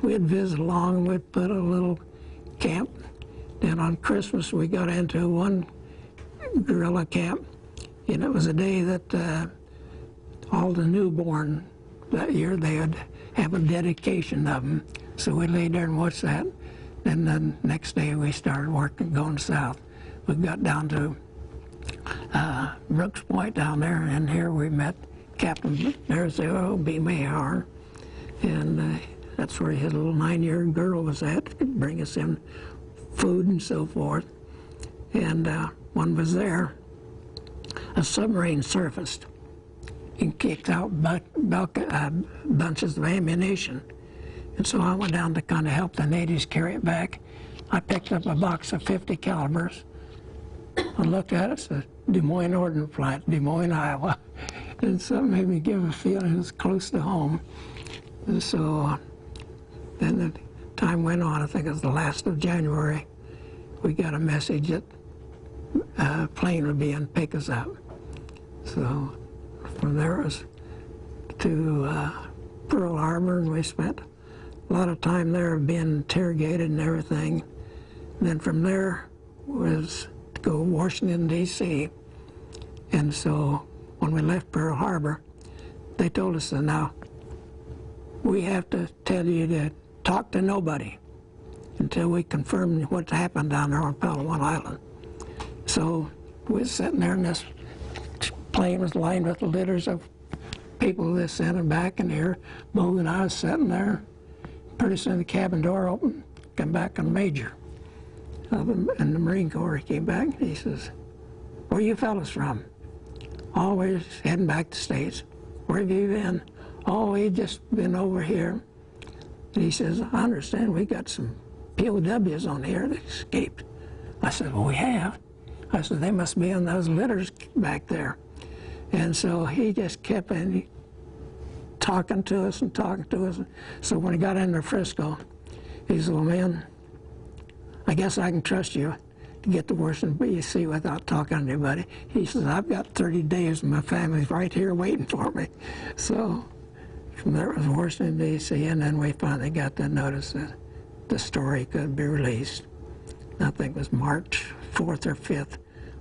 we'd visit along, and we'd put a little camp. Then on Christmas, we got into one guerrilla camp, and it was a day that all the newborn that year, they would have a dedication of them. So we laid there and watched that. Then the next day, we started working, going south. We got down to Brooks Point down there, and here we met Captain, there's the O.B. Mayar, and that's where his little 9-year-old girl was at, could bring us in food and so forth. And when I was there, a submarine surfaced and kicked out bunches of ammunition. And so I went down to kind of help the natives carry it back. I picked up a box of 50 calibers. I looked at it, said, "Des Moines Ordnance Plant, Des Moines, Iowa." And so it made me give a feeling it was close to home. And so then the time went on, I think it was the last of January, we got a message that a plane would be in pick us up. So from there it was to Pearl Harbor, and we spent a lot of time there being interrogated and everything. And then from there was to go to Washington, D.C. And so when we left Pearl Harbor, they told us that now we have to tell you to talk to nobody until we confirm what happened down there on Palawan Island. So we were sitting there, and this plane was lined with litters of people that sent them back in here. Bo and I was sitting there. Pretty soon the cabin door opened, come back a major in the Marine Corps. He came back, and he says, "Where you fellas from?" "Always heading back to the States." "Where have you been?" "Oh, we just been over here." And he says, "I understand we got some POWs on here that escaped." I said, "Well, we have." I said, "They must be in those litters back there." And so he just kept talking to us and talking to us. So when he got into Frisco, he said, "Well, man, I guess I can trust you to get to Washington, D.C. without talking to anybody." He says, "I've got 30 days and my family's right here waiting for me." So from there it was Washington, D.C., and then we finally got the notice that the story could be released. I think it was March 4th or 5th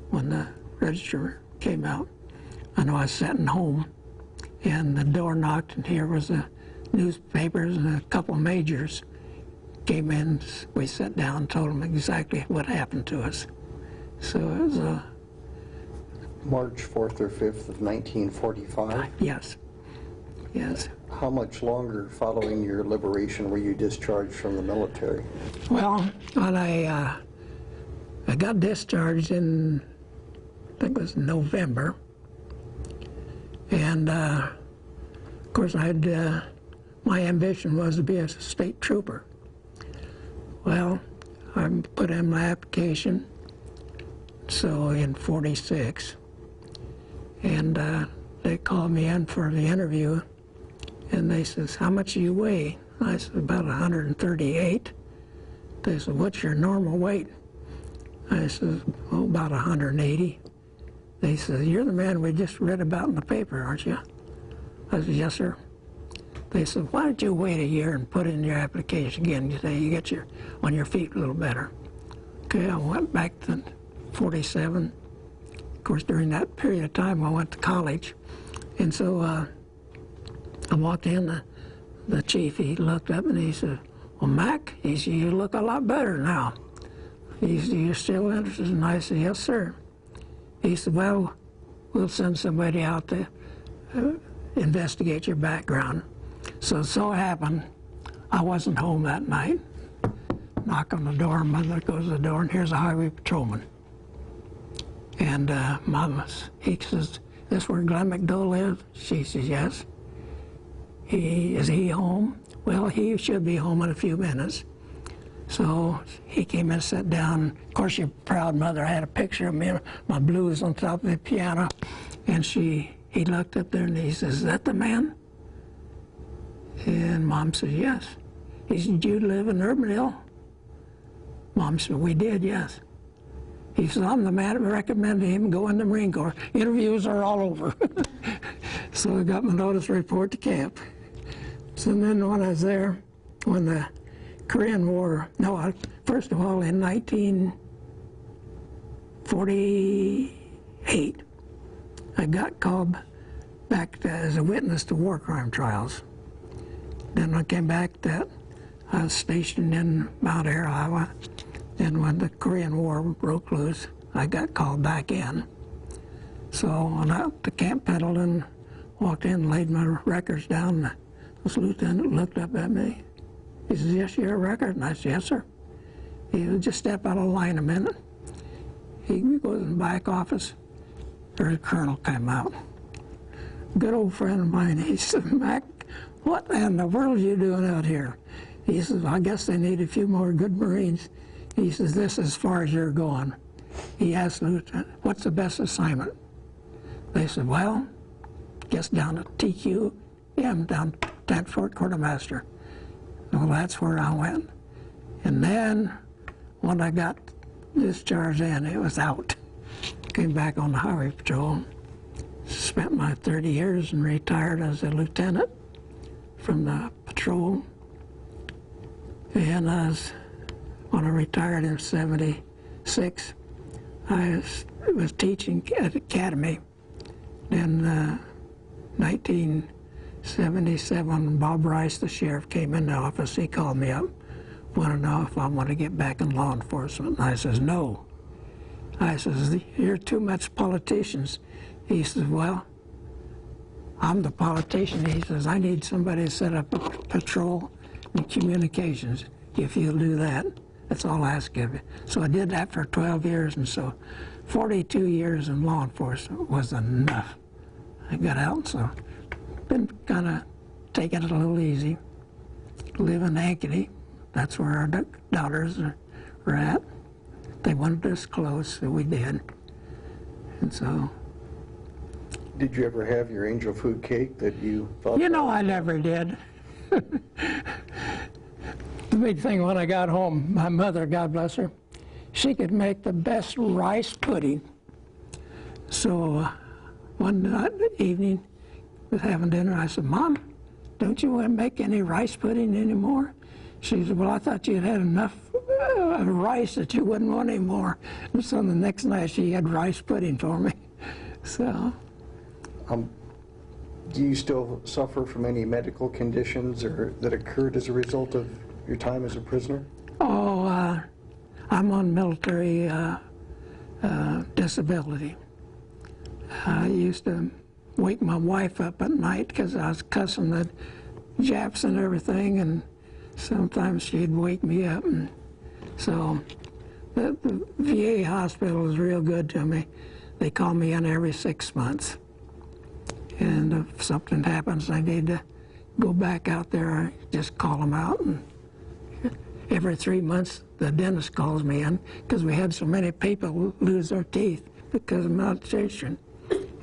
when the register came out. I know I was sitting home, and the door knocked, and here was the newspapers, and a couple of majors came in. We sat down and told them exactly what happened to us. So it was a... March 4th or 5th of 1945? Yes. Yes. How much longer following your liberation were you discharged from the military? Well, when I got discharged in, I think it was November, and of course my ambition was to be a state trooper. Well, I put in my application, so in 46, and they called me in for the interview, and they says, "How much do you weigh?" I said, "About 138. They said, "What's your normal weight?" I said, "Oh, about 180. They said, "You're the man we just read about in the paper, aren't you?" I said, "Yes, sir." They said, "Why don't you wait a year and put in your application again? You get on your feet a little better." Okay, I went back to 47. Of course, during that period of time, I went to college. And so I walked in, the chief, he looked up and he said, "Well, Mac," he said, "you look a lot better now." He said, "You're still interested?" And I said, "Yes, sir." He said, "Well, we'll send somebody out to investigate your background." So happened, I wasn't home that night. Knock on the door, mother goes to the door, and here's a highway patrolman. And he says, "This where Glenn McDole lives?" She says, "Yes." Is he home? Well, he should be home in a few minutes. So he came in and sat down. Of course, your proud mother had a picture of me, my blues on top of the piano. And he looked up there and he says, "Is that the man?" And Mom said, "Yes." He said, "Did you live in Urbandale?" Mom said, "We did, yes." He said, "I'm the man that recommended him go in the Marine Corps. Interviews are all over." So I got my notice report to camp. So then when I was there, when the Korean War, first of all, in 1948, I got called back as a witness to war crime trials. Then I came back I was stationed in Mount Ayr, Iowa. And when the Korean War broke loose, I got called back in. So when I went to Camp Pendleton, walked in, laid my records down, this lieutenant looked up at me. He says, "Yes, your record?" And I said, "Yes, sir." He said, "Just step out of line a minute." He goes in the back office. The colonel came out. Good old friend of mine. He said, "Mac, what in the world are you doing out here?" He says, "I guess they need a few more good Marines." He says, "This is as far as you're going." He asked the lieutenant, "What's the best assignment?" They said, "Well, guess down at TQM, down at Fort Quartermaster." Well, that's where I went. And then when I got discharged in, it was out. Came back on the highway patrol. Spent my 30 years and retired as a lieutenant from the patrol. And when I retired in 76, I was teaching at Academy. In 1977, Bob Rice, the sheriff, came in the office. He called me up, wanted to know if I want to get back in law enforcement. And I says, "No." I says, "You're too much politicians." He says, "Well, I'm the politician." He says, "I need somebody to set up a patrol and communications. If you'll do that, that's all I ask of you." So I did that for 12 years, and so 42 years in law enforcement was enough. I got out, so been kind of taking it a little easy. Live in Ankeny. That's where our daughters are at. They wanted us close, so we did. And so... Did you ever have your angel food cake that you thought... You know, I never did. The big thing when I got home, my mother, God bless her, she could make the best rice pudding. So one evening, was having dinner, I said, "Mom, don't you want to make any rice pudding anymore?" She said, "Well, I thought you'd had enough rice that you wouldn't want anymore. And so the next night she had rice pudding for me. So. Do you still suffer from any medical conditions or that occurred as a result of your time as a prisoner? Oh, I'm on military disability. I used to wake my wife up at night because I was cussing the Japs and everything, and sometimes she'd wake me up. And so the VA hospital is real good to me. They call me in every 6 months. And if something happens, I need to go back out there, I just call them out. And every 3 months, the dentist calls me in because we had so many people lose their teeth because of malnutrition.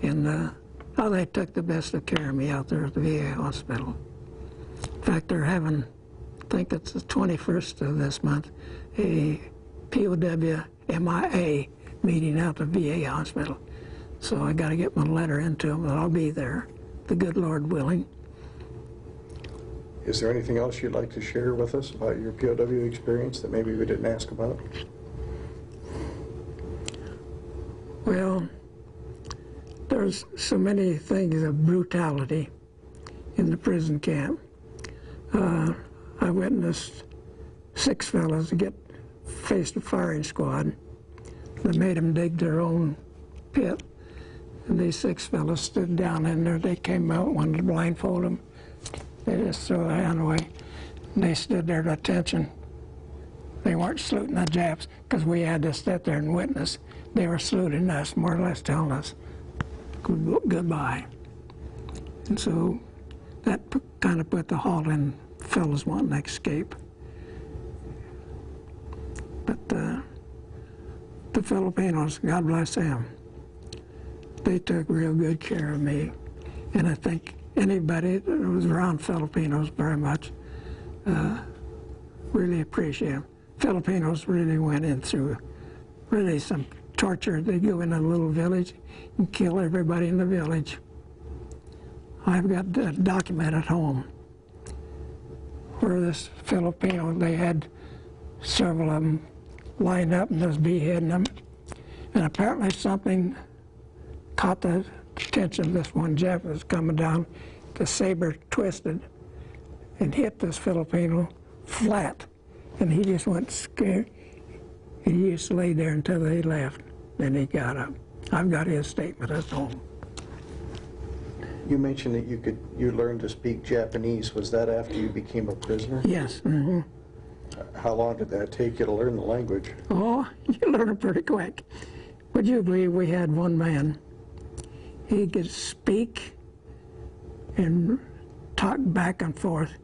And they took the best of care of me out there at the VA hospital. In fact, they're having, I think it's the 21st of this month, a POW MIA meeting out at the VA hospital. So I got to get my letter into them, but I'll be there, the good Lord willing. Is there anything else you'd like to share with us about your POW experience that maybe we didn't ask about? Well, there's so many things of brutality in the prison camp. I witnessed 6 fellows get faced a firing squad that made them dig their own pit. And these 6 fellows stood down in there. They came out, wanted to blindfold them. They just threw their hand away. And they stood there at attention. They weren't saluting the Japs because we had to sit there and witness. They were saluting us, more or less telling us goodbye. And so that kind of put the halt in fellows wanting to escape. But the Filipinos, God bless them, they took real good care of me. And I think anybody that was around Filipinos very much really appreciate them. Filipinos really went in through really some torture. They'd go in a little village and kill everybody in the village. I've got a document at home where this Filipino, they had several of them lined up and was beheading them. And apparently something caught the attention of this one Jap that was coming down. The saber twisted and hit this Filipino flat. And he just went scared. He just lay there until they left. Then he got up. I've got his statement at home. You mentioned that you learned to speak Japanese. Was that after you became a prisoner? Yes. Mm-hmm. How long did that take you to learn the language? Oh, you learn it pretty quick. Would you believe we had one man? He could speak and talk back and forth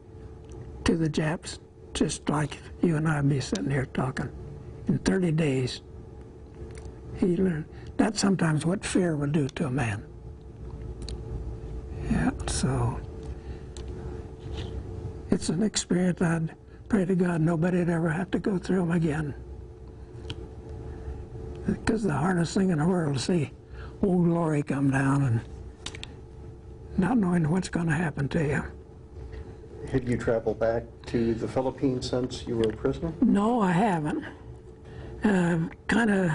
to the Japs, just like you and I would be sitting here talking. In 30 days, he learned. That's sometimes what fear would do to a man. Yeah, so it's an experience I'd pray to God nobody'd ever have to go through them again. Because the hardest thing in the world to see Old Glory come down and not knowing what's going to happen to you. Had you traveled back to the Philippines since you were a prisoner? No, I haven't. Kind of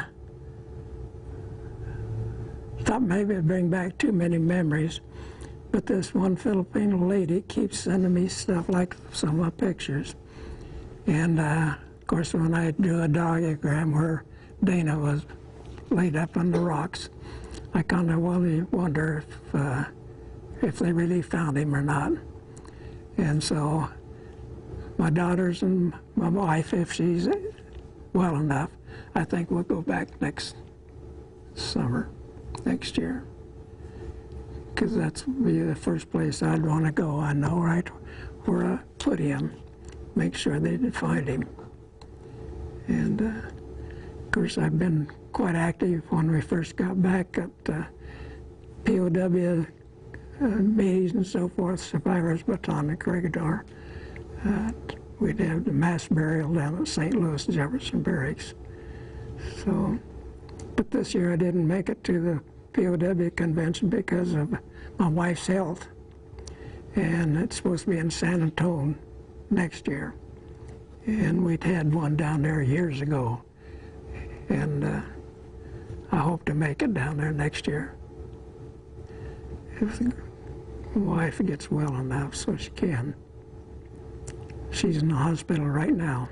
thought maybe it'd bring back too many memories. But this one Filipino lady keeps sending me stuff like some of my pictures. And of course, when I do a diagram where Dana was laid up on the rocks, I kind of wonder if they really found him or not. And so my daughters and my wife, if she's well enough, I think we'll go back next summer, next year. Because that's be the first place I'd want to go. I know right where I put him, make sure they did find him. And of course, I've been quite active when we first got back at POW meetings and so forth, Survivors Baton and Corregidor. We'd have the mass burial down at St. Louis Jefferson Barracks. So, but this year I didn't make it to the POW convention because of my wife's health. And it's supposed to be in San Antonio next year. And we'd had one down there years ago. And I hope to make it down there next year. If the wife gets well enough so she can. She's in the hospital right now.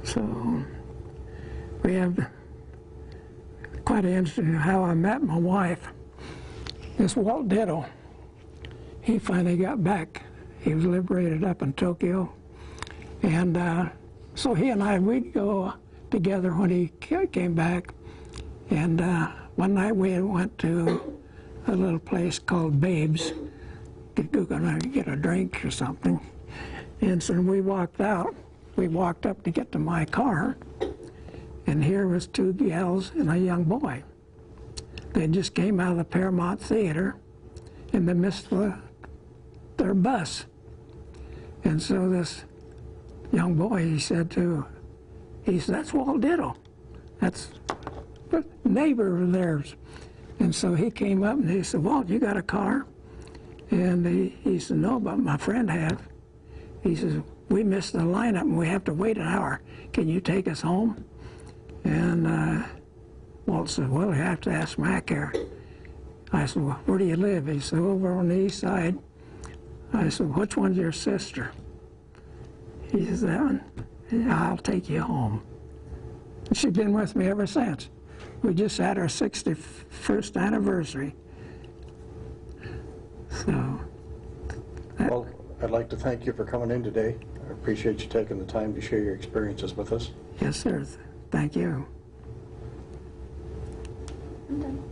So we have quite interesting how I met my wife. This Walt Ditto, he finally got back. He was liberated up in Tokyo. And so he and I, we'd go together when he came back. And one night we went to a little place called Babe's, to get a drink or something. And so we walked out. We walked up to get to my car, and here was two gals and a young boy. They just came out of the Paramount Theater, and they missed their bus. And so this young boy, he said, that's Walt Ditto. That's a neighbor of theirs. And so he came up and he said, Walt, you got a car? And he said, no, but my friend have. He says, we missed the lineup and we have to wait an hour. Can you take us home? And Walt said, well, you have to ask Mac here. I said, well, where do you live? He said, over on the east side. I said, which one's your sister? He says, that one. Yeah, I'll take you home. And she's been with me ever since. We just had our 61st anniversary. So. Well, I'd like to thank you for coming in today. I appreciate you taking the time to share your experiences with us. Yes, sir. Thank you. I'm done.